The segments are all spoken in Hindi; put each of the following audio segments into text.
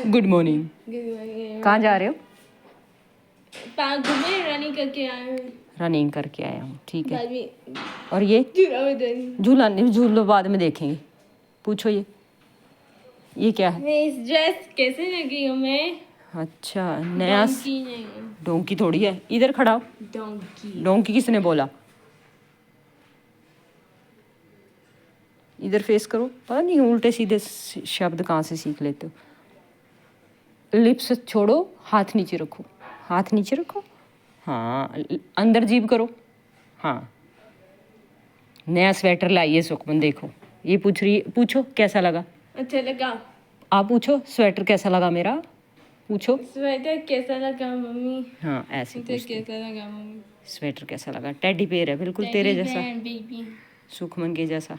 Good morning. कहाँ जा रहे हो? पार्क में रनिंग करके आए हैं। रनिंग करके आया हूँ, ठीक है। बाद में और ये झूला झूलो बाद में देखेंगे। पूछो ये क्या है? मैं इस ड्रेस कैसे लगी हूँ मैं? अच्छा, नया डोंकी नहीं, डोंकी थोड़ी है। इधर खड़ा हो। डोंकी। डोंकी किसने बोला? इधर फेस करो। पता नहीं उल्टे सीधे शब्द कहाँ से सीख लेते हो। लिप्स छोड़ो, हाथ नीचे रखो। हाथ नीचे रखो। हाँ, अंदर जीभ करो। हाँ, नया स्वेटर लाइए सुखमन, देखो। ये पूछो कैसा लगा? अच्छा लगा। आप पूछो स्वेटर कैसा लगा मेरा? पूछो। स्वेटर कैसा लगा मम्मी? हाँ, ऐसे स्वेटर पूछते। कैसा लगा मम्मी? स्वेटर कैसा लगा? टेडी बेयर है, बिल्कुल तेरे जैसा, बेबी सुखमन के जैसा।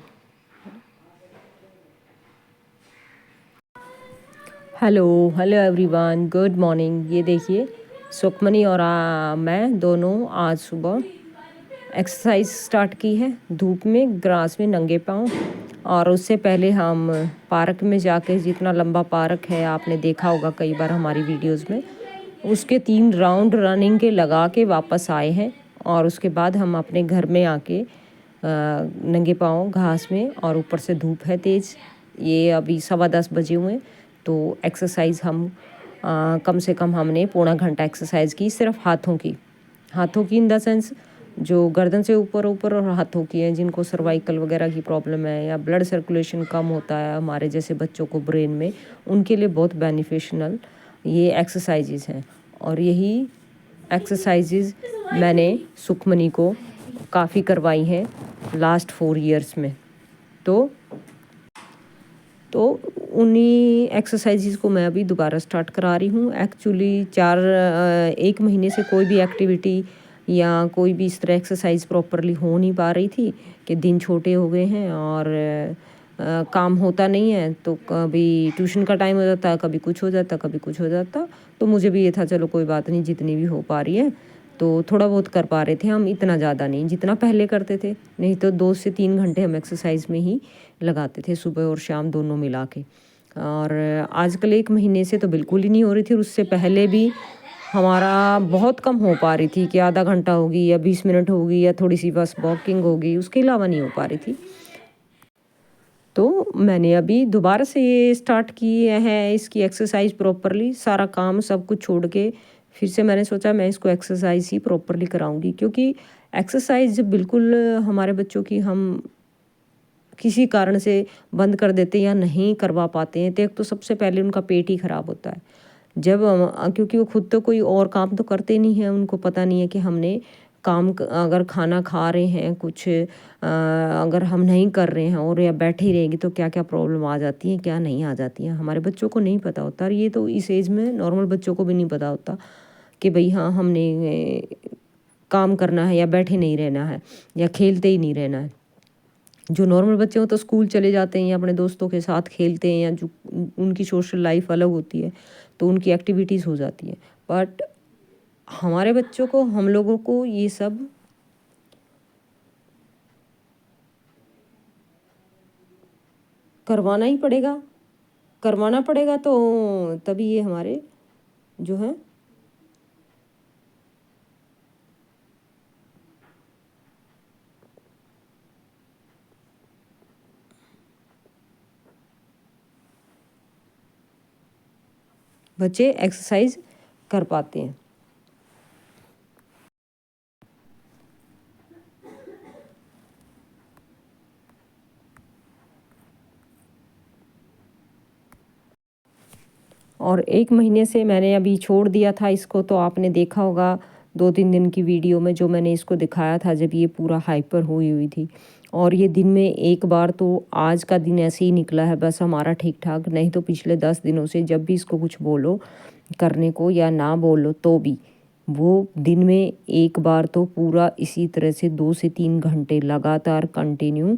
Hello hello everyone, good morning. ये देखिए, सुखमनी और मैं दोनों आज सुबह एक्सरसाइज स्टार्ट की है, धूप में, ग्रास में, नंगे पाँव। और उससे पहले हम पार्क में जाके, जितना लंबा पार्क है आपने देखा होगा कई बार हमारी वीडियोस में, उसके 3 राउंड रनिंग के लगा के वापस आए हैं। और उसके बाद हम अपने घर में आके नंगे पाँव घास में, और ऊपर से धूप है तेज़। ये अभी 10:15 बजे हुए, तो एक्सरसाइज हम कम से कम हमने पौना घंटा एक्सरसाइज की, सिर्फ हाथों की इन द सेंस जो गर्दन से ऊपर ऊपर और हाथों की हैं, जिनको सर्वाइकल वगैरह की प्रॉब्लम है या ब्लड सर्कुलेशन कम होता है हमारे जैसे बच्चों को ब्रेन में, उनके लिए बहुत बेनिफिशियल ये एक्सरसाइजेज हैं। और यही एक्सरसाइजेज मैंने सुखमनी को काफ़ी करवाई हैं लास्ट 4 ईयर्स में। तो उन्हीं एक्सरसाइजेज को मैं अभी दोबारा स्टार्ट करा रही हूँ। एक्चुअली 1 महीने से कोई भी एक्टिविटी या कोई भी इस तरह एक्सरसाइज प्रॉपरली हो नहीं पा रही थी, कि दिन छोटे हो गए हैं और काम होता नहीं है। तो कभी ट्यूशन का टाइम हो जाता, कभी कुछ हो जाता। तो मुझे भी ये था चलो कोई बात नहीं, जितनी भी हो पा रही है तो थोड़ा बहुत कर पा रहे थे हम, इतना ज़्यादा नहीं जितना पहले करते थे। नहीं तो 2 से 3 घंटे हम एक्सरसाइज में ही लगाते थे, सुबह और शाम दोनों मिला के। और आजकल 1 महीने से तो बिल्कुल ही नहीं हो रही थी। उससे पहले भी हमारा बहुत कम हो पा रही थी, कि आधा घंटा होगी या 20 मिनट होगी या थोड़ी सी बस वॉकिंग होगी, उसके अलावा नहीं हो पा रही थी। तो मैंने अभी दोबारा से ये स्टार्ट की है इसकी एक्सरसाइज प्रॉपरली, सारा काम सब कुछ छोड़ के फिर से मैंने सोचा मैं इसको एक्सरसाइज ही प्रॉपरली कराऊंगी। क्योंकि एक्सरसाइज बिल्कुल हमारे बच्चों की हम किसी कारण से बंद कर देते या नहीं करवा पाते हैं, तो एक तो सबसे पहले उनका पेट ही ख़राब होता है। जब क्योंकि वो खुद तो कोई और काम तो करते नहीं हैं, उनको पता नहीं है कि हमने अगर खाना खा रहे हैं कुछ, अगर हम नहीं कर रहे हैं और या बैठे ही रहेंगे तो क्या क्या प्रॉब्लम आ जाती हैं, क्या नहीं आ जाती हैं, हमारे बच्चों को नहीं पता होता। और ये तो इस एज में नॉर्मल बच्चों को भी नहीं पता होता कि भाई हाँ हमने काम करना है या बैठे नहीं रहना है या खेलते ही नहीं रहना है। जो नॉर्मल बच्चे हो तो स्कूल चले जाते हैं या अपने दोस्तों के साथ खेलते हैं, या जो उनकी सोशल लाइफ अलग होती है तो उनकी एक्टिविटीज़ हो जाती है। बट हमारे बच्चों को, हम लोगों को ये सब करवाना पड़ेगा तो तभी ये हमारे जो है बच्चे एक्सरसाइज कर पाते हैं। और 1 महीने से मैंने अभी छोड़ दिया था इसको, तो आपने देखा होगा 2-3 दिन की वीडियो में जो मैंने इसको दिखाया था जब ये पूरा हाइपर हुई थी। और ये दिन में एक बार, तो आज का दिन ऐसे ही निकला है बस हमारा ठीक ठाक। नहीं तो पिछले 10 दिनों से जब भी इसको कुछ बोलो करने को या ना बोलो तो भी वो दिन में एक बार तो पूरा इसी तरह से 2 से 3 घंटे लगातार कंटिन्यू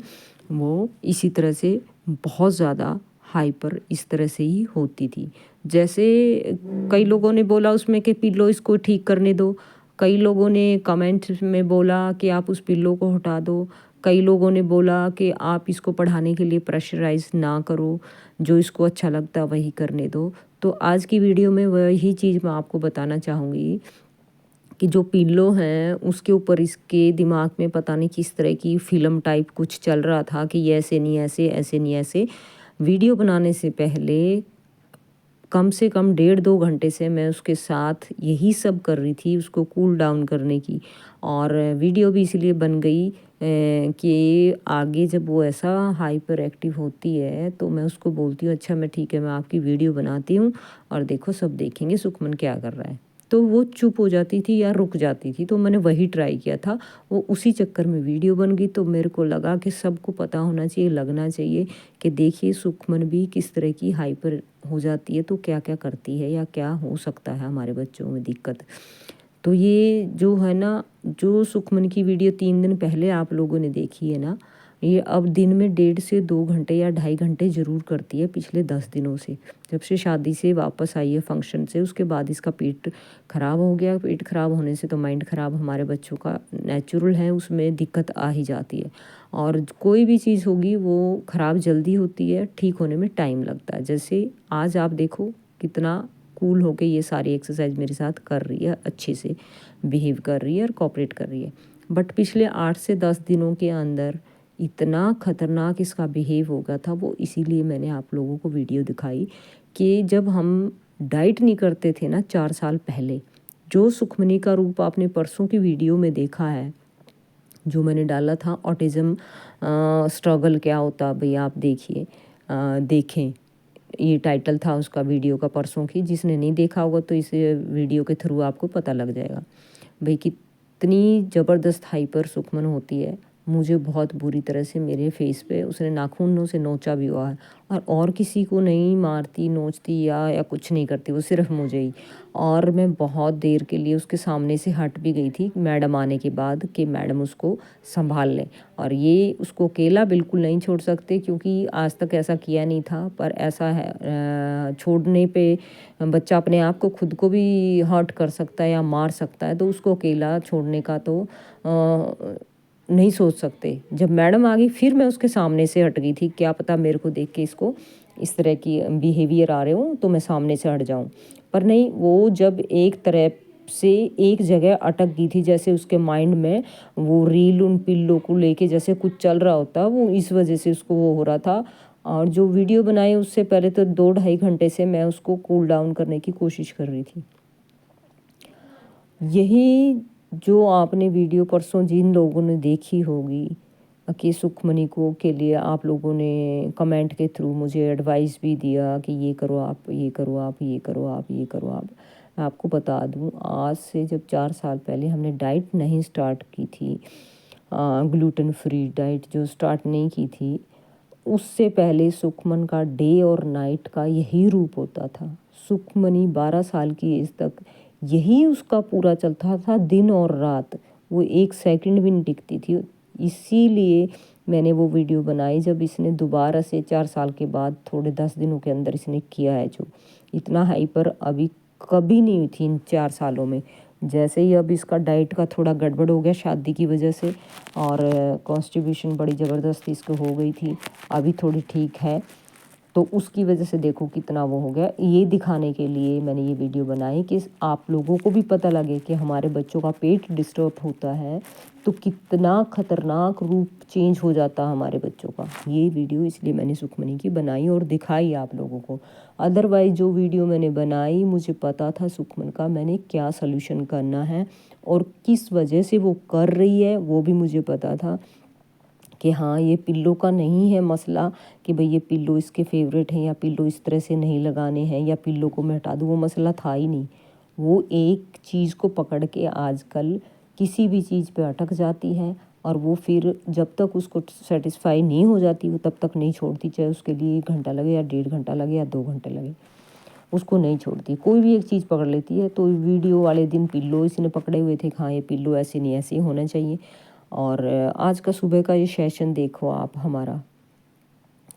वो इसी तरह से बहुत ज़्यादा हाइपर इस तरह से ही होती थी। जैसे कई लोगों ने बोला उसमें कि पिल्लो इसको ठीक करने दो, कई लोगों ने कमेंट में बोला कि आप उस पिल्लो को हटा दो, कई लोगों ने बोला कि आप इसको पढ़ाने के लिए प्रेशराइज़ ना करो, जो इसको अच्छा लगता है वही करने दो। तो आज की वीडियो में वही चीज़ मैं आपको बताना चाहूँगी कि जो पिल्लो हैं उसके ऊपर इसके दिमाग में पता नहीं किस तरह की फ़िल्म टाइप कुछ चल रहा था कि ये ऐसे नहीं ऐसे, ऐसे नहीं ऐसे। वीडियो बनाने से पहले कम से कम 1.5-2 घंटे से मैं उसके साथ यही सब कर रही थी, उसको कूल डाउन करने की। और वीडियो भी इसलिए बन गई कि आगे जब वो ऐसा हाइपर एक्टिव होती है तो मैं उसको बोलती हूँ, अच्छा मैं ठीक है, मैं आपकी वीडियो बनाती हूँ और देखो सब देखेंगे सुखमन क्या कर रहा है। तो वो चुप हो जाती थी या रुक जाती थी, तो मैंने वही ट्राई किया था। वो उसी चक्कर में वीडियो बन गई। तो मेरे को लगा कि सबको पता होना चाहिए, लगना चाहिए कि देखिए सुखमन भी किस तरह की हाइपर हो जाती है तो क्या क्या करती है या क्या हो सकता है हमारे बच्चों में दिक्कत। तो ये जो है ना, जो सुखमन की वीडियो 3 दिन पहले आप लोगों ने देखी है ना, ये अब दिन में 1.5 से 2 घंटे या 2.5 घंटे ज़रूर करती है पिछले 10 दिनों से। जब से शादी से वापस आई है फंक्शन से, उसके बाद इसका पेट ख़राब हो गया। पेट ख़राब होने से तो माइंड ख़राब हमारे बच्चों का नेचुरल है, उसमें दिक्कत आ ही जाती है। और कोई भी चीज़ होगी वो ख़राब जल्दी होती है, ठीक होने में टाइम लगता है। जैसे आज आप देखो कितना कूल होके ये सारी एक्सरसाइज मेरे साथ कर रही है, अच्छे से बिहेव कर रही है और कोऑपरेट कर रही है। बट पिछले 8 से 10 दिनों के अंदर इतना खतरनाक इसका बिहेव हो गया था। वो इसीलिए मैंने आप लोगों को वीडियो दिखाई कि जब हम डाइट नहीं करते थे ना 4 साल पहले, जो सुखमनी का रूप आपने परसों की वीडियो में देखा है, जो मैंने डाला था ऑटिज़म स्ट्रगल क्या होता भैया आप देखिए, देखें, ये टाइटल था उसका वीडियो का परसों की। जिसने नहीं देखा होगा तो इस वीडियो के थ्रू आपको पता लग जाएगा भाई कितनी ज़बरदस्त हाइपर सुखमन होती है। मुझे बहुत बुरी तरह से मेरे फेस पे उसने नाखूनों से नोचा भी हुआ है, और किसी को नहीं मारती नोचती या कुछ नहीं करती, वो सिर्फ मुझे ही। और मैं बहुत देर के लिए उसके सामने से हट भी गई थी मैडम आने के बाद कि मैडम उसको संभाल लें। और ये उसको अकेला बिल्कुल नहीं छोड़ सकते क्योंकि आज तक ऐसा किया नहीं था, पर ऐसा है छोड़ने पे बच्चा अपने आप को खुद को भी हर्ट कर सकता है या मार सकता है। तो उसको अकेला छोड़ने का तो नहीं सोच सकते। जब मैडम आ गई फिर मैं उसके सामने से हट गई थी, क्या पता मेरे को देख के इसको इस तरह की बिहेवियर आ रहे हो तो मैं सामने से हट जाऊं। पर नहीं, वो जब एक तरह से एक जगह अटक गई थी, जैसे उसके माइंड में वो रील उन पिल्लों को लेके जैसे कुछ चल रहा होता, वो इस वजह से उसको वो हो रहा था। और जो वीडियो बनाए उससे पहले तो 2-2.5 घंटे से मैं उसको कूल डाउन करने की कोशिश कर रही थी। यही जो आपने वीडियो परसों जिन लोगों ने देखी होगी कि सुखमनी को के लिए आप लोगों ने कमेंट के थ्रू मुझे एडवाइस भी दिया कि ये करो आप, ये करो आप, ये करो आप, ये करो आप। मैं आपको बता दूं, आज से जब 4 साल पहले हमने डाइट नहीं स्टार्ट की थी, ग्लूटेन फ्री डाइट जो स्टार्ट नहीं की थी, उससे पहले सुखमन का डे और नाइट का यही रूप होता था। सुखमनी 12 साल की एज तक यही उसका पूरा चलता था, दिन और रात। वो 1 सेकंड भी नहीं टिकती थी। इसीलिए मैंने वो वीडियो बनाई जब इसने दोबारा से 4 साल के बाद थोड़े 10 दिनों के अंदर इसने किया है। जो इतना हाइपर अभी कभी नहीं हुई थी इन 4 सालों में। जैसे ही अब इसका डाइट का थोड़ा गड़बड़ हो गया शादी की वजह से, और कॉन्स्टिपेशन बड़ी ज़बरदस्ती इसको हो गई थी, अभी थोड़ी ठीक है। तो उसकी वजह से देखो कितना वो हो गया। ये दिखाने के लिए मैंने ये वीडियो बनाई कि आप लोगों को भी पता लगे कि हमारे बच्चों का पेट डिस्टर्ब होता है तो कितना खतरनाक रूप चेंज हो जाता है हमारे बच्चों का। ये वीडियो इसलिए मैंने सुखमनी की बनाई और दिखाई आप लोगों को। अदरवाइज़ जो वीडियो मैंने बनाई, मुझे पता था सुखमन का मैंने क्या सल्यूशन करना है और किस वजह से वो कर रही है, वो भी मुझे पता था कि हाँ ये पिल्लो का नहीं है मसला कि भाई ये पिल्लो इसके फेवरेट हैं या पिल्लो इस तरह से नहीं लगाने हैं या पिल्लो को मैं हटा दूँ, वो मसला था ही नहीं। वो एक चीज़ को पकड़ के आजकल किसी भी चीज़ पे अटक जाती है और वो फिर जब तक उसको सेटिस्फाई नहीं हो जाती वो तब तक नहीं छोड़ती, चाहे उसके लिए 1 घंटा लगे या 1.5 घंटा लगे या 2 घंटे लगे, उसको नहीं छोड़ती। कोई भी एक चीज़ पकड़ लेती है। तो वीडियो वाले दिन पिल्लो इसने पकड़े हुए थे, हाँ ये पिल्लो ऐसे नहीं ऐसे ही होना चाहिए। और आज का सुबह का ये सेशन देखो आप, हमारा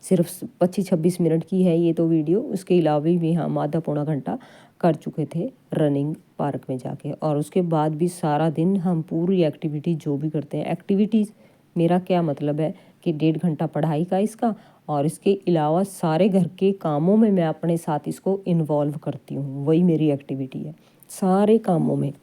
सिर्फ 25-26 मिनट की है ये तो वीडियो। उसके अलावा भी हम आधा पौना घंटा कर चुके थे रनिंग पार्क में जाके। और उसके बाद भी सारा दिन हम पूरी एक्टिविटी जो भी करते हैं, एक्टिविटीज़ मेरा क्या मतलब है कि 1.5 घंटा पढ़ाई का इसका, और इसके अलावा सारे घर के कामों में मैं अपने साथ इसको इन्वॉल्व करती हूँ। वही मेरी एक्टिविटी है। सारे कामों में,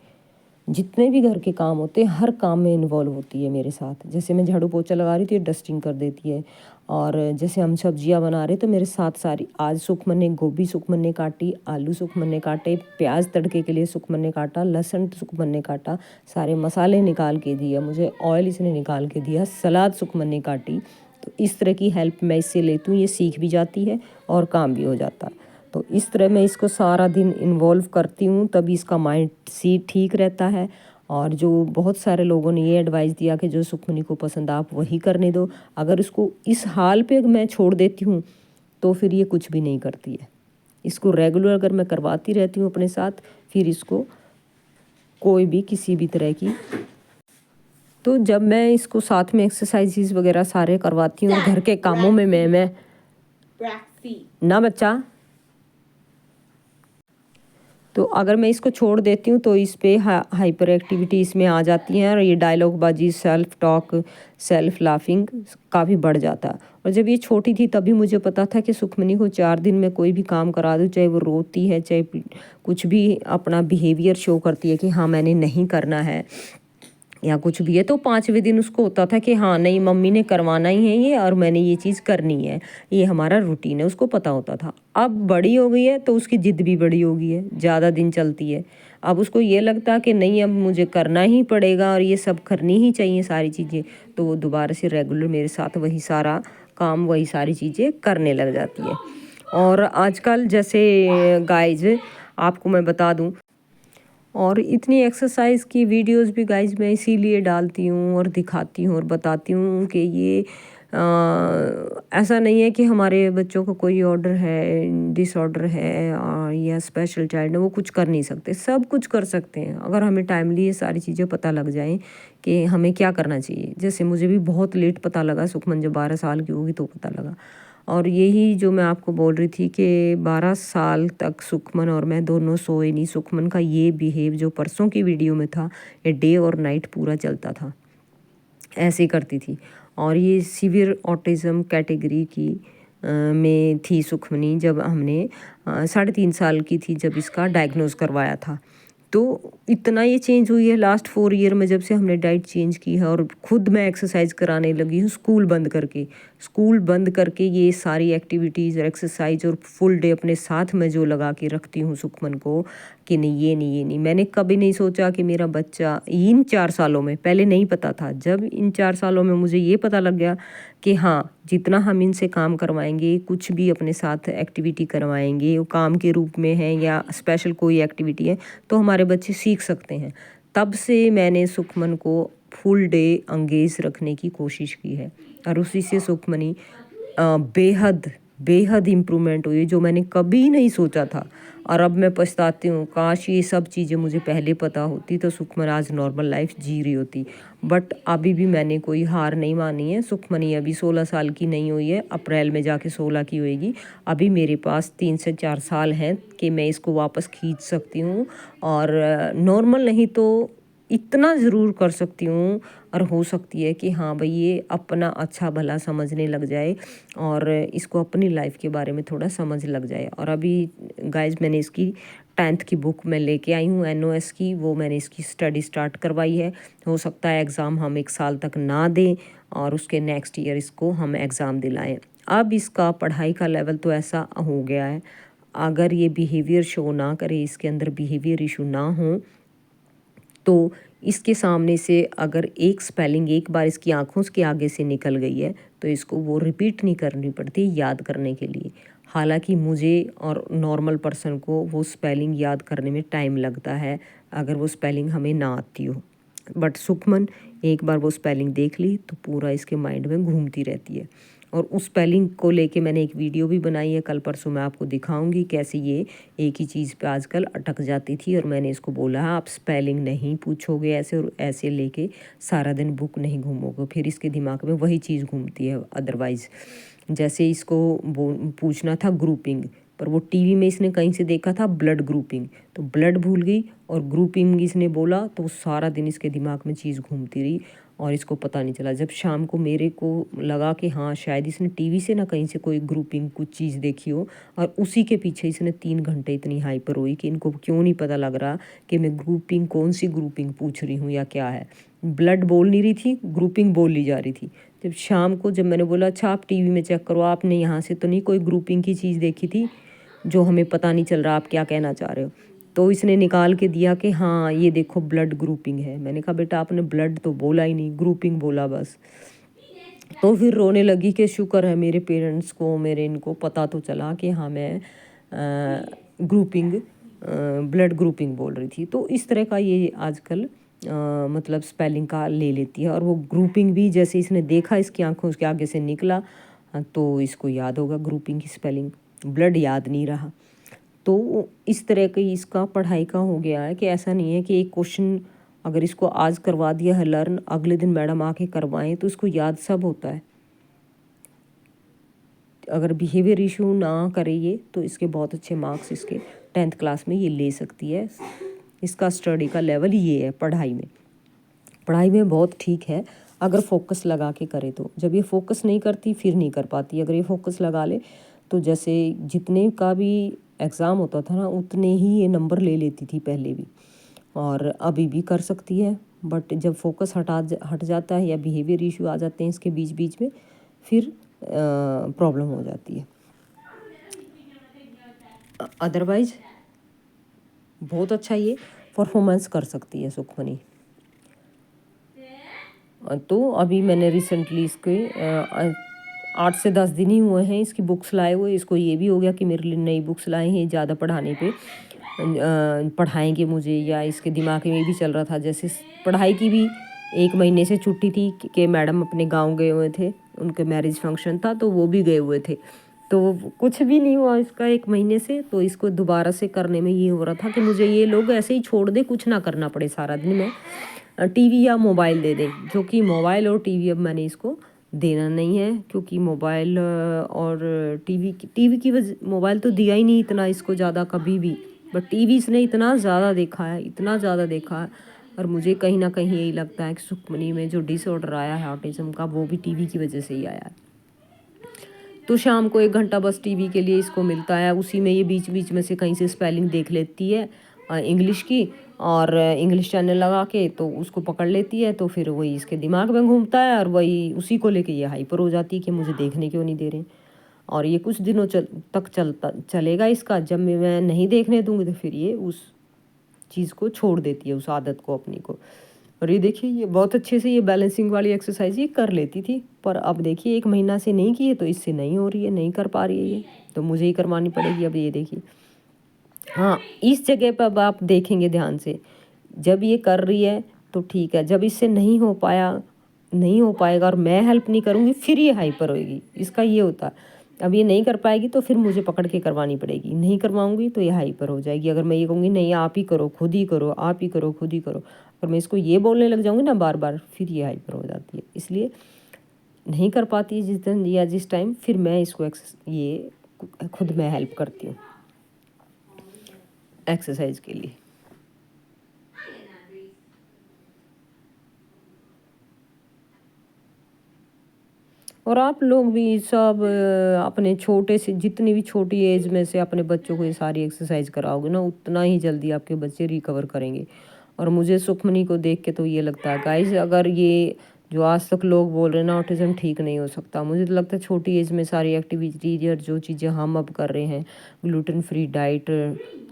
जितने भी घर के काम होते हैं हर काम में इन्वॉल्व होती है मेरे साथ। जैसे मैं झाड़ू पोछा लगा रही थी, ये डस्टिंग कर देती है। और जैसे हम सब्जियां बना रहे तो मेरे साथ सारी, आज सुखमन ने गोभी सुखमन ने काटी, आलू सुखमन ने काटे, प्याज तड़के के लिए सुखमन ने काटा, लहसुन सुखमन ने काटा, सारे मसाले निकाल के दिया मुझे, ऑयल इसने निकाल के दिया, सलाद सुखमन ने काटी। तो इस तरह की हेल्प मैं इससे लेती हूँ, ये सीख भी जाती है और काम भी हो जाता है। तो इस तरह मैं इसको सारा दिन इन्वॉल्व करती हूँ, तभी इसका माइंड सेट ठीक रहता है। और जो बहुत सारे लोगों ने ये एडवाइस दिया कि जो सुखमनी को पसंद आप वही करने दो, अगर इसको इस हाल पे मैं छोड़ देती हूँ तो फिर ये कुछ भी नहीं करती है। इसको रेगुलर अगर मैं करवाती रहती हूँ अपने साथ, फिर इसको कोई भी किसी भी तरह की, तो जब मैं इसको साथ में एक्सरसाइजेस वगैरह सारे करवाती हूँ घर के कामों में, मैं ना बच्चा, तो अगर मैं इसको छोड़ देती हूँ तो इस पे हाइपर एक्टिविटी इसमें आ जाती हैं और ये डायलॉग बाजी, सेल्फ टॉक, सेल्फ लाफिंग काफ़ी बढ़ जाता है। और जब ये छोटी थी तभी मुझे पता था कि सुखमनी को 4 दिन में कोई भी काम करा दूँ, चाहे वो रोती है, चाहे कुछ भी अपना बिहेवियर शो करती है कि हाँ मैंने नहीं करना है या कुछ भी है, तो 5वें दिन उसको होता था कि हाँ नहीं मम्मी ने करवाना ही है ये और मैंने ये चीज़ करनी है, ये हमारा रूटीन है, उसको पता होता था। अब बड़ी हो गई है तो उसकी ज़िद भी बड़ी हो गई है, ज़्यादा दिन चलती है। अब उसको ये लगता कि नहीं अब मुझे करना ही पड़ेगा और ये सब करनी ही चाहिए सारी चीज़ें, तो वो दोबारा से रेगुलर मेरे साथ वही सारा काम, वही सारी चीज़ें करने लग जाती है। और आजकल जैसे गाइज आपको मैं बता दूं, और इतनी एक्सरसाइज की वीडियोस भी गाइज मैं इसीलिए डालती हूँ और दिखाती हूँ और बताती हूँ कि ये ऐसा नहीं है कि हमारे बच्चों को कोई ऑर्डर है, डिसऑर्डर है या स्पेशल चाइल्ड है, वो कुछ कर नहीं सकते, सब कुछ कर सकते हैं अगर हमें टाइमली ये सारी चीज़ें पता लग जाएं कि हमें क्या करना चाहिए। जैसे मुझे भी बहुत लेट पता लगा, सुखमन जब 12 साल की होगी तो पता लगा। और यही जो मैं आपको बोल रही थी कि 12 साल तक सुखमन और मैं दोनों सोए नहीं। सुखमन का ये बिहेव जो परसों की वीडियो में था, ये डे और नाइट पूरा चलता था, ऐसे करती थी। और ये सीवियर ऑटिज़म कैटेगरी की में थी सुखमनी जब हमने 3.5 साल की थी जब इसका डायग्नोज करवाया था। तो इतना ये चेंज हुई है लास्ट 4 ईयर में जब से हमने डाइट चेंज की है, और खुद मैं एक्सरसाइज कराने लगी हूँ स्कूल बंद करके ये सारी एक्टिविटीज़ और एक्सरसाइज और फुल डे अपने साथ में जो लगा के रखती हूँ सुखमन को कि नहीं ये नहीं। मैंने कभी नहीं सोचा कि मेरा बच्चा इन 4 सालों में, पहले नहीं पता था, जब इन 4 सालों में मुझे ये पता लग गया कि हाँ जितना हम इनसे काम करवाएंगे, कुछ भी अपने साथ एक्टिविटी करवाएंगे, वो काम के रूप में है या स्पेशल कोई एक्टिविटी है, तो हमारे बच्चे सीख सकते हैं। तब से मैंने सुखमन को फुल डे अंगेज रखने की कोशिश की है और उसी से सुखमनी बेहद इम्प्रूवमेंट हुई जो मैंने कभी नहीं सोचा था। और अब मैं पछताती हूँ, काश ये सब चीज़ें मुझे पहले पता होती तो सुखमन आज नॉर्मल लाइफ जी रही होती। बट अभी भी मैंने कोई हार नहीं मानी है। सुखमनी अभी 16 साल की नहीं हुई है, अप्रैल में जाके 16 की होएगी। अभी मेरे पास 3 से 4 साल हैं कि मैं इसको वापस खींच सकती हूँ, और नॉर्मल नहीं तो इतना ज़रूर कर सकती हूँ। और हो सकती है कि हाँ भाई ये अपना अच्छा भला समझने लग जाए और इसको अपनी लाइफ के बारे में थोड़ा समझ लग जाए। और अभी गाइज मैंने इसकी 10th की बुक मैं लेके आई हूँ NOS की, वो मैंने इसकी स्टडी स्टार्ट करवाई है। हो सकता है एग्ज़ाम हम 1 साल तक ना दें और उसके नेक्स्ट ईयर इसको हम एग्ज़ाम दिलाएं। अब इसका पढ़ाई का लेवल तो ऐसा हो गया है, अगर ये बिहेवियर शो ना करे, इसके अंदर बिहेवियर इशू ना हो, तो इसके सामने से अगर एक स्पेलिंग एक बार इसकी आंखों के आगे से निकल गई है तो इसको वो रिपीट नहीं करनी पड़ती याद करने के लिए। हालांकि मुझे और नॉर्मल पर्सन को वो स्पेलिंग याद करने में टाइम लगता है अगर वो स्पेलिंग हमें ना आती हो, बट सुखमन एक बार वो स्पेलिंग देख ली तो पूरा इसके माइंड में घूमती रहती है। और उस स्पेलिंग को लेके मैंने एक वीडियो भी बनाई है, कल परसों मैं आपको दिखाऊंगी कैसे ये एक ही चीज़ पे आजकल अटक जाती थी। और मैंने इसको बोला है आप स्पेलिंग नहीं पूछोगे ऐसे और ऐसे लेके सारा दिन बुक नहीं घूमोगे, फिर इसके दिमाग में वही चीज़ घूमती है। अदरवाइज़ जैसे इसको पूछना था ग्रुपिंग, पर वो टीवी में इसने कहीं से देखा था ब्लड ग्रुपिंग, तो ब्लड भूल गई और ग्रुपिंग इसने बोला तो सारा दिन इसके दिमाग में चीज़ घूमती रही। और इसको पता नहीं चला। जब शाम को मेरे को लगा कि हाँ शायद इसने टीवी से ना कहीं से कोई ग्रुपिंग कुछ चीज़ देखी हो, और उसी के पीछे इसने 3 घंटे इतनी हाइपर हुई कि इनको क्यों नहीं पता लग रहा कि मैं ग्रुपिंग कौन सी ग्रुपिंग पूछ रही हूँ या क्या है। ब्लड बोल नहीं रही थी, ग्रुपिंग बोल ली जा रही थी। जब शाम को जब मैंने बोला अच्छा आप टीवी में चेक करो, आपने यहाँ से तो नहीं कोई ग्रुपिंग की चीज़ देखी थी जो हमें पता नहीं चल रहा आप क्या कहना चाह रहे हो। तो इसने निकाल के दिया कि हाँ ये देखो ब्लड ग्रुपिंग है। मैंने कहा बेटा आपने ब्लड तो बोला ही नहीं, ग्रुपिंग बोला बस। तो फिर रोने लगी कि शुक्र है मेरे पेरेंट्स को, मेरे इनको पता तो चला कि हाँ मैं ग्रुपिंग ब्लड ग्रुपिंग बोल रही थी। तो इस तरह का ये आजकल मतलब स्पेलिंग का ले लेती है। और वो ग्रुपिंग भी जैसे इसने देखा इसकी आंखों के आगे से निकला तो इसको याद होगा ग्रुपिंग की स्पेलिंग, ब्लड याद नहीं रहा। तो इस तरह का इसका पढ़ाई का हो गया है कि ऐसा नहीं है कि एक क्वेश्चन अगर इसको आज करवा दिया है लर्न, अगले दिन मैडम आके करवाएं तो इसको याद सब होता है। अगर बिहेवियर इशू ना करे ये तो इसके बहुत अच्छे मार्क्स इसके 10th क्लास में ये ले सकती है। इसका स्टडी का लेवल ये है पढ़ाई में बहुत ठीक है अगर फोकस लगा के करे तो। जब ये फोकस नहीं करती फिर नहीं कर पाती। अगर ये फोकस लगा ले तो जैसे जितने का भी एग्ज़ाम होता था ना उतने ही ये नंबर ले लेती थी पहले भी, और अभी भी कर सकती है। बट जब फोकस हट जाता है या बिहेवियर इशू आ जाते हैं इसके बीच बीच में, फिर प्रॉब्लम हो जाती है। अदरवाइज बहुत अच्छा ये परफॉर्मेंस कर सकती है सुखमनी। तो अभी मैंने रिसेंटली इसके 8 से 10 दिन ही हुए हैं इसकी बुक्स लाए हुए। इसको ये भी हो गया कि मेरे लिए नई बुक्स लाए हैं, ज़्यादा पढ़ाने पे पढ़ाएंगे मुझे, या इसके दिमाग में भी चल रहा था। जैसे पढ़ाई की भी 1 महीने से छुट्टी थी कि मैडम अपने गांव गए हुए थे, उनके मैरिज फंक्शन था तो वो भी गए हुए थे, तो कुछ भी नहीं हुआ इसका 1 महीने से। तो इसको दोबारा से करने में ये हो रहा था कि मुझे ये लोग ऐसे ही छोड़ दे, कुछ ना करना पड़े सारा दिन, मैं टीवी या मोबाइल दे दें। जो कि मोबाइल और टीवी अब मैंने इसको देना नहीं है, क्योंकि मोबाइल और टीवी की वजह, मोबाइल तो दिया ही नहीं इतना इसको ज़्यादा कभी भी, बट टीवी इसने इतना ज़्यादा देखा है, इतना ज़्यादा देखा है। और मुझे कहीं ना कहीं यही लगता है कि सुखमनी में जो डिसऑर्डर आया है ऑटिज्म का वो भी टीवी की वजह से ही आया है। तो शाम को 1 घंटा बस टीवी के लिए इसको मिलता है, उसी में ये बीच बीच में से कहीं से स्पेलिंग देख लेती है इंग्लिश की, और इंग्लिश चैनल लगा के तो उसको पकड़ लेती है। तो फिर वही इसके दिमाग में घूमता है और वही उसी को लेके ये हाइपर हो जाती है कि मुझे देखने क्यों नहीं दे रहे। और ये कुछ दिनों तक चलेगा इसका। जब मैं नहीं देखने दूंगी तो फिर ये उस चीज़ को छोड़ देती है, उस आदत को अपनी को। और ये देखिए ये बहुत अच्छे से ये बैलेंसिंग वाली एक्सरसाइज ये कर लेती थी, पर अब देखिए 1 महीना से नहीं की है तो इससे नहीं हो रही है, नहीं कर पा रही है ये, तो मुझे ही करवानी पड़ेगी अब। ये देखिए हाँ, इस जगह पर अब आप देखेंगे ध्यान से, जब ये कर रही है तो ठीक है, जब इससे नहीं हो पाएगा और मैं हेल्प नहीं करूँगी फिर ये हाइपर होएगी। इसका ये होता है, अब ये नहीं कर पाएगी तो फिर मुझे पकड़ के करवानी पड़ेगी, नहीं करवाऊंगी तो ये हाइपर हो जाएगी। अगर मैं ये कहूँगी नहीं आप ही करो, खुद ही करो, आप ही करो, खुद ही करो, अगर मैं इसको ये बोलने लग जाऊँगी ना बार बार, फिर ये हाइपर हो जाती है। इसलिए नहीं कर पाती जिस दिन या जिस टाइम, फिर मैं इसको ये खुद मैं हेल्प करती हूँ एक्सरसाइज के लिए। और आप लोग भी सब अपने छोटे से, जितनी भी छोटी एज में से अपने बच्चों को ये सारी एक्सरसाइज कराओगे ना, उतना ही जल्दी आपके बच्चे रिकवर करेंगे। और मुझे सुखमनी को देख के तो ये लगता है गाइस, अगर ये जो आज तक लोग बोल रहे हैं ना ऑटिज्म ठीक नहीं हो सकता, मुझे तो लगता है छोटी एज में सारी एक्टिविटी और जो चीज़ें हम अब कर रहे हैं, ग्लूटेन फ्री डाइट,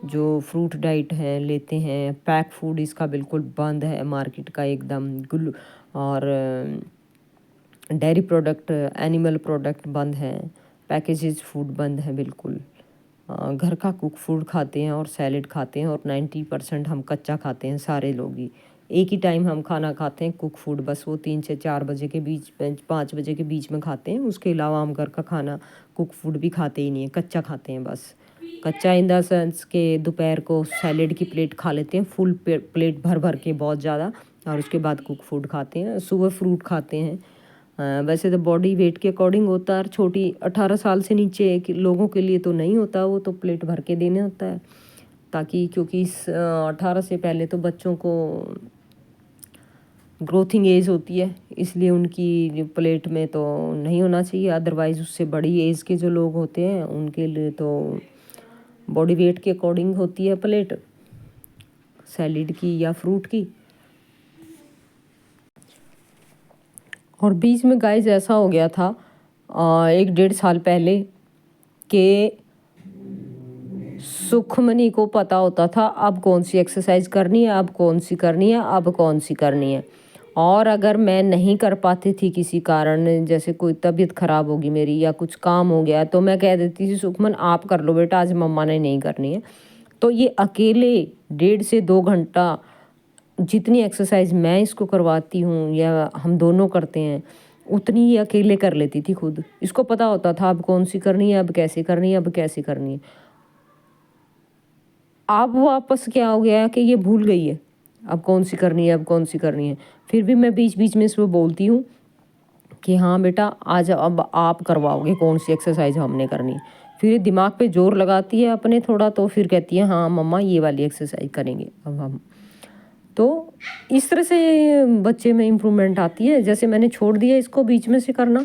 जो फ्रूट डाइट है लेते हैं, पैक फूड इसका बिल्कुल बंद है मार्केट का एकदम, और डेयरी प्रोडक्ट, एनिमल प्रोडक्ट बंद हैं, पैकेजेज फूड बंद है बिल्कुल। घर का कुक फूड खाते हैं और सैलेड खाते हैं, और 90% हम कच्चा खाते हैं सारे लोग ही। एक ही टाइम हम खाना खाते हैं कुक फूड, बस वो 3 से 4 बजे के बीच, 5 बजे के बीच में खाते हैं। उसके अलावा हम घर का खाना कुक फूड भी खाते ही नहीं है, कच्चा खाते हैं बस। कच्चा इन द सेंस के दोपहर को सैलेड की प्लेट खा लेते हैं, फुल प्लेट भर भर के बहुत ज़्यादा, और उसके बाद कुक फूड खाते हैं। सुबह फ्रूट खाते हैं। वैसे तो बॉडी वेट के अकॉर्डिंग होता है, छोटी 18 साल से नीचे के लोगों के लिए तो नहीं होता, वो तो प्लेट भर के देने होता है, ताकि क्योंकि 18 से पहले तो बच्चों को ग्रोथिंग एज होती है, इसलिए उनकी प्लेट में तो नहीं होना चाहिए। अदरवाइज़ उससे बड़ी एज के जो लोग होते हैं उनके लिए तो बॉडी वेट के अकॉर्डिंग होती है प्लेट सैलिड की या फ्रूट की। और बीच में गाइस ऐसा हो गया था 1-1.5 साल पहले कि सुखमनी को पता होता था अब कौन सी एक्सरसाइज करनी है, अब कौन सी करनी है, अब कौन सी करनी है। और अगर मैं नहीं कर पाती थी किसी कारण, जैसे कोई तबीयत ख़राब होगी मेरी या कुछ काम हो गया, तो मैं कह देती थी सुखमन आप कर लो बेटा, आज मम्मा ने नहीं करनी है। तो ये अकेले 1.5 से 2 घंटा जितनी एक्सरसाइज मैं इसको करवाती हूँ या हम दोनों करते हैं उतनी ये अकेले कर लेती थी खुद। इसको पता होता था अब कौन सी करनी है, अब कैसे करनी है, अब कैसे करनी है। अब वापस क्या हो गया कि ये भूल गई है अब कौन सी करनी है, अब कौन सी करनी है। फिर भी मैं बीच बीच में इसको बोलती हूँ कि हाँ बेटा आज अब आप करवाओगे कौन सी एक्सरसाइज हमने करनी है। फिर ये दिमाग पे जोर लगाती है अपने थोड़ा, तो फिर कहती है हाँ मम्मा ये वाली एक्सरसाइज करेंगे अब हम। तो इस तरह से बच्चे में इम्प्रूवमेंट आती है। जैसे मैंने छोड़ दिया इसको बीच में से करना,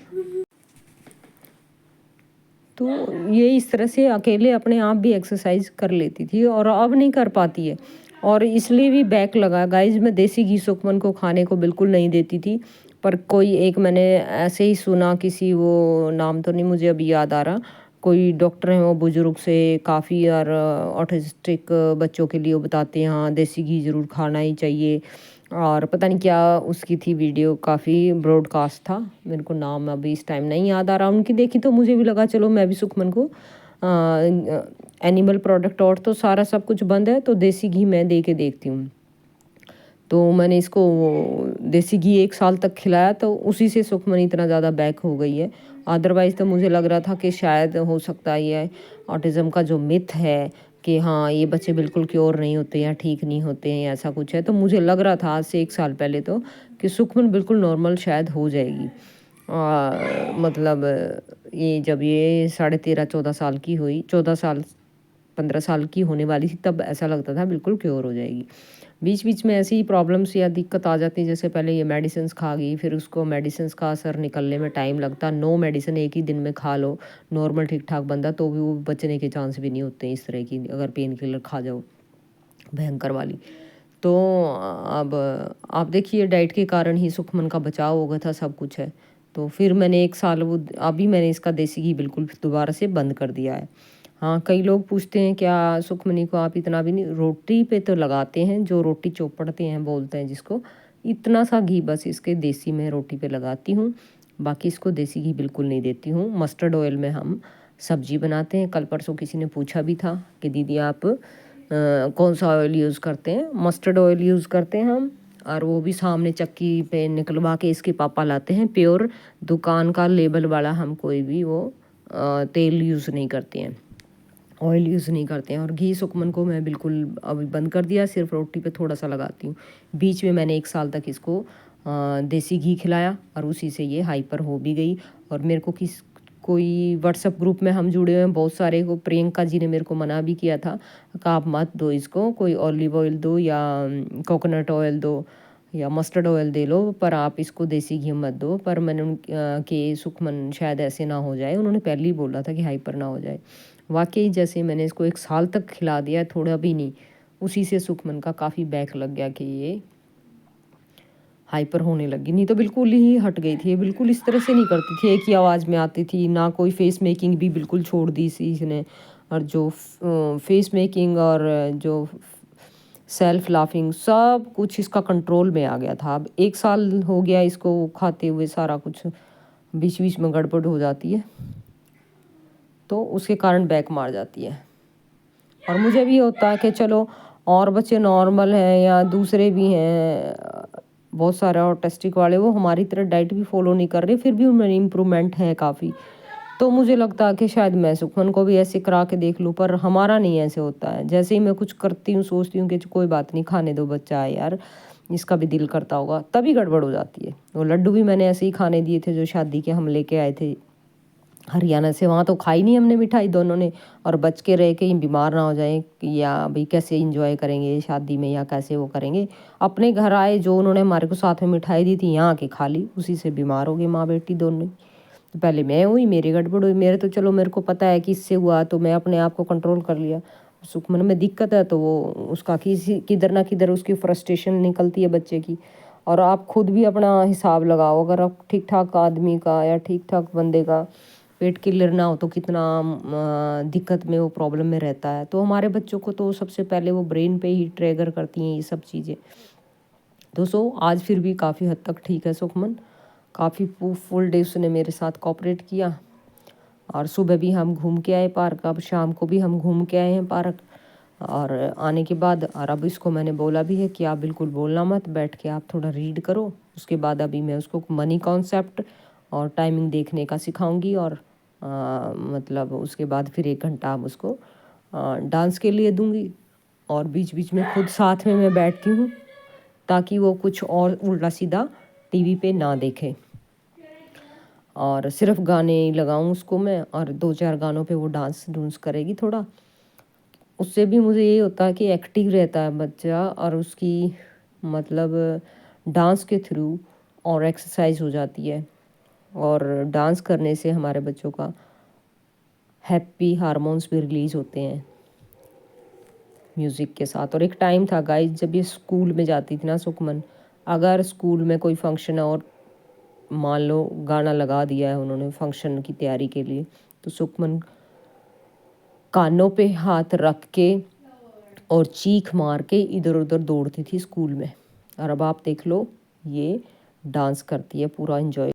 तो ये इस तरह से अकेले अपने आप भी एक्सरसाइज कर लेती थी और अब नहीं कर पाती है। और इसलिए भी बैक लगा गाइज, मैं देसी घी सुखमन को खाने को बिल्कुल नहीं देती थी। पर कोई एक मैंने ऐसे ही सुना, किसी वो नाम तो नहीं मुझे अभी याद आ रहा, कोई डॉक्टर हैं वो बुजुर्ग से काफ़ी, और ऑटिस्टिक बच्चों के लिए वो बताते हैं हाँ देसी घी ज़रूर खाना ही चाहिए। और पता नहीं क्या उसकी थी वीडियो, काफ़ी ब्रॉडकास्ट था, मेरे को नाम अभी इस टाइम नहीं याद आ रहा उनकी। देखी तो मुझे भी लगा चलो मैं भी सुखमन को एनिमल प्रोडक्ट और तो सारा सब कुछ बंद है तो देसी घी मैं दे के देखती हूँ। तो मैंने इसको देसी घी 1 साल तक खिलाया, तो उसी से सुखमनी इतना ज़्यादा बैक हो गई है। अदरवाइज़ तो मुझे लग रहा था कि शायद हो सकता है ये ऑटिज़म का जो मिथ है कि हाँ ये बच्चे बिल्कुल क्योर नहीं होते या ठीक नहीं होते हैं, ऐसा कुछ है। तो मुझे लग रहा था आज से 1 साल पहले तो कि सुखमन बिल्कुल नॉर्मल शायद हो जाएगी। मतलब ये जब ये 13.5-14 साल की हुई, 14 साल 15 साल की होने वाली थी, तब ऐसा लगता था बिल्कुल क्योर हो जाएगी। बीच बीच में ऐसी प्रॉब्लम्स या दिक्कत आ जाती है, जैसे पहले ये मेडिसिन्स खा गई, फिर उसको मेडिसिन्स का असर निकलने में टाइम लगता। 9 मेडिसिन एक ही दिन में खा लो नॉर्मल ठीक ठाक बंदा, तो भी वो बचने के चांस भी नहीं होते इस तरह की, अगर पेन किलर खा जाओ भयंकर वाली। तो अब आप देखिए डाइट के कारण ही सुखमन का बचाव हो गया था, सब कुछ है। तो फिर मैंने 1 साल वो अभी मैंने इसका देसी घी बिल्कुल दोबारा से बंद कर दिया है। हाँ, कई लोग पूछते हैं क्या सुखमनी को आप इतना भी नहीं, रोटी पे तो लगाते हैं, जो रोटी चौपड़ते हैं बोलते हैं जिसको, इतना सा घी बस इसके देसी में रोटी पे लगाती हूँ। बाकी इसको देसी घी बिल्कुल नहीं देती हूँ। मस्टर्ड ऑयल में हम सब्जी बनाते हैं। कल परसों किसी ने पूछा भी था कि दीदी आप कौन सा ऑयल यूज़ करते हैं। मस्टर्ड ऑयल यूज़ करते हैं हम, और वो भी सामने चक्की पे निकलवा के इसके पापा लाते हैं, प्योर दुकान का लेबल वाला। हम कोई भी वो तेल यूज़ नहीं करते हैं, ऑयल यूज़ नहीं करते हैं। और घी सुखमन को मैं बिल्कुल अभी बंद कर दिया, सिर्फ रोटी पे थोड़ा सा लगाती हूँ। बीच में मैंने 1 साल तक इसको देसी घी खिलाया और उसी से ये हाइपर हो भी गई। और मेरे को कोई व्हाट्सएप ग्रुप में हम जुड़े हुए हैं बहुत सारे, को प्रियंका जी ने मेरे को मना भी किया था कि आप मत दो इसको, कोई ऑलिव ऑयल दो या कोकोनट ऑयल दो या मस्टर्ड ऑयल दे लो, पर आप इसको देसी घी मत दो। पर मैंने के सुखमन शायद ऐसे ना हो जाए, उन्होंने पहले ही बोला था कि हाइपर ना हो जाए। वाकई जैसे मैंने इसको 1 साल तक खिला दिया, थोड़ा भी नहीं, उसी से सुखमन का काफ़ी बैक लग गया कि ये हाइपर होने लगी। नहीं तो बिल्कुल ही हट गई थी, बिल्कुल इस तरह से नहीं करती थी, एक ही आवाज़ में आती थी ना। कोई फेस मेकिंग भी बिल्कुल छोड़ दी थी इसने। और जो फेस मेकिंग और जो सेल्फ लाफिंग सब कुछ इसका कंट्रोल में आ गया था। अब 1 साल हो गया इसको खाते हुए, सारा कुछ बीच बीच में गड़बड़ हो जाती है तो उसके कारण बैक मार जाती है। और मुझे भी होता है कि चलो और बच्चे नॉर्मल हैं या दूसरे भी हैं बहुत सारे ऑटिस्टिक वाले, वो हमारी तरह डाइट भी फॉलो नहीं कर रहे, फिर भी उनमें इम्प्रूवमेंट है काफ़ी। तो मुझे लगता है कि शायद मैं सुखमन को भी ऐसे करा के देख लूँ, पर हमारा नहीं ऐसे होता है। जैसे ही मैं कुछ करती हूँ सोचती हूँ कि कोई बात नहीं, खाने दो, बच्चा है यार, इसका भी दिल करता होगा, तभी गड़बड़ हो जाती है। वो लड्डू भी मैंने ऐसे ही खाने दिए थे जो शादी के हम लेके आए थे हरियाणा से, वहाँ तो खाई नहीं हमने मिठाई दोनों ने, और बच के रह कहीं बीमार ना हो जाए, या भाई कैसे इंजॉय करेंगे शादी में या कैसे वो करेंगे। अपने घर आए, जो उन्होंने हमारे को साथ में मिठाई दी थी यहाँ आके खा ली, उसी से बीमार हो गए माँ बेटी दोनों ही। तो पहले मैं हुई, मेरी गड़बड़ हुई, मेरे तो चलो मेरे को पता है कि इससे हुआ, तो मैं अपने आप को कंट्रोल कर लिया। सुखमन में दिक्कत है तो वो उसका किसी किधर ना किधर उसकी फ्रस्ट्रेशन निकलती है बच्चे की। और आप खुद भी अपना हिसाब लगाओ, अगर आप ठीक ठाक आदमी का या ठीक ठाक बंदे का पेट क्लियर ना हो तो कितना दिक्कत में वो प्रॉब्लम में रहता है। तो हमारे बच्चों को तो सबसे पहले वो ब्रेन पे ही ट्रिगर करती हैं ये सब चीज़ें। दोस्तों आज फिर भी काफ़ी हद तक ठीक है सुखमन, काफ़ी फुल डे उसने मेरे साथ कोऑपरेट किया, और सुबह भी हम घूम के आए पार्क, अब शाम को भी हम घूम के आए हैं पार्क। और आने के बाद, और अब इसको मैंने बोला भी है कि आप बिल्कुल बोलना मत, बैठ के आप थोड़ा रीड करो। उसके बाद अभी मैं उसको मनी कॉन्सेप्ट और टाइमिंग देखने का सिखाऊंगी, और मतलब उसके बाद फिर 1 घंटा हम उसको डांस के लिए दूंगी। और बीच बीच में खुद साथ में मैं बैठती हूँ, ताकि वो कुछ और उल्टा सीधा टीवी पे ना देखे, और सिर्फ गाने लगाऊं उसको मैं, और 2-4 गानों पे वो डांस डूंस करेगी थोड़ा। उससे भी मुझे ये होता है कि एक्टिव रहता है बच्चा, और उसकी मतलब डांस के थ्रू और एक्सरसाइज हो जाती है। और डांस करने से हमारे बच्चों का हैप्पी हार्मोन्स भी रिलीज होते हैं म्यूज़िक के साथ। और एक टाइम था गाइस, जब ये स्कूल में जाती थी ना सुखमन, अगर स्कूल में कोई फंक्शन है और मान लो गाना लगा दिया है उन्होंने फंक्शन की तैयारी के लिए, तो सुखमन कानों पे हाथ रख के और चीख मार के इधर उधर दौड़ती थी स्कूल में। और अब आप देख लो, ये डांस करती है, पूरा एंजॉय